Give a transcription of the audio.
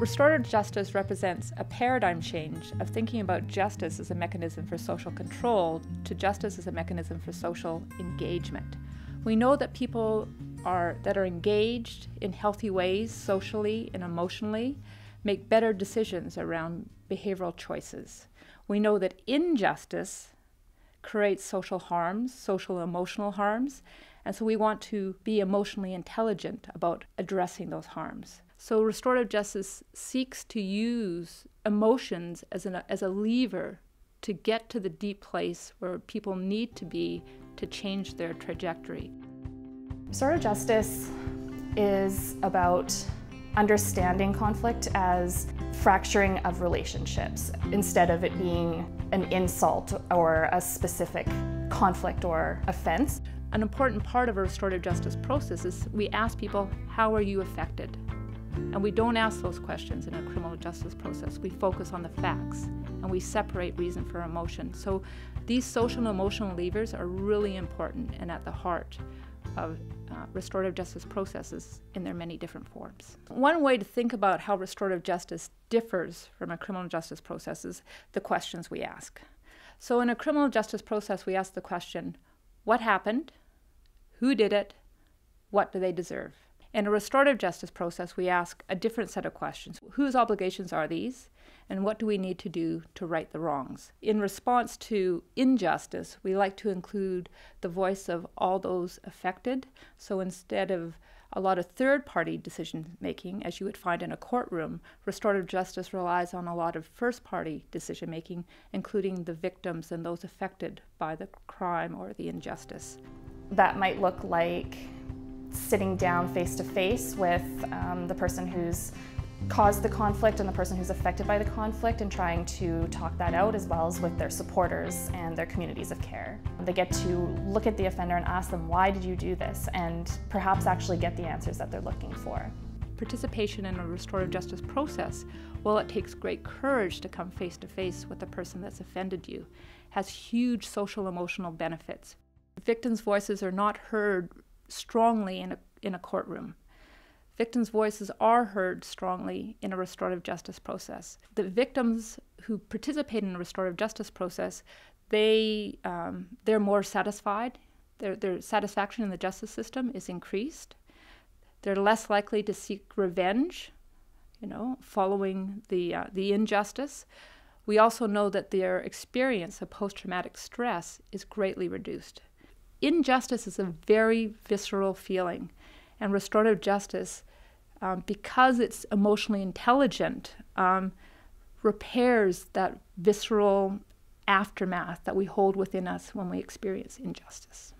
Restorative justice represents a paradigm change of thinking about justice as a mechanism for social control to justice as a mechanism for social engagement. We know that people that are engaged in healthy ways, socially and emotionally, make better decisions around behavioral choices. We know that injustice creates social harms, social emotional harms, and so we want to be emotionally intelligent about addressing those harms. So restorative justice seeks to use emotions as a lever to get to the deep place where people need to be to change their trajectory. Restorative justice is about understanding conflict as fracturing of relationships instead of it being an insult or a specific conflict or offense. An important part of a restorative justice process is we ask people, how are you affected? And we don't ask those questions in a criminal justice process. We focus on the facts and we separate reason from emotion. So these social and emotional levers are really important and at the heart of restorative justice processes in their many different forms. One way to think about how restorative justice differs from a criminal justice process is the questions we ask. So in a criminal justice process, we ask the question, what happened? Who did it? What do they deserve? In a restorative justice process, we ask a different set of questions. Whose obligations are these? And what do we need to do to right the wrongs? In response to injustice, we like to include the voice of all those affected. So instead of a lot of third-party decision-making, as you would find in a courtroom, restorative justice relies on a lot of first-party decision-making, including the victims and those affected by the crime or the injustice. That might look like sitting down face-to-face with the person who's caused the conflict and the person who's affected by the conflict and trying to talk that out, as well as with their supporters and their communities of care. They get to look at the offender and ask them, why did you do this? And perhaps actually get the answers that they're looking for. Participation in a restorative justice process, while it takes great courage to come face-to-face with the person that's offended you, has huge social emotional benefits. Victims' voices are not heard strongly in a courtroom. Victims' voices are heard strongly in a restorative justice process. The victims who participate in a restorative justice process, they're more satisfied. Their satisfaction in the justice system is increased. They're less likely to seek revenge, following the injustice. We also know that their experience of post-traumatic stress is greatly reduced. Injustice is a very visceral feeling, and restorative justice, because it's emotionally intelligent, repairs that visceral aftermath that we hold within us when we experience injustice.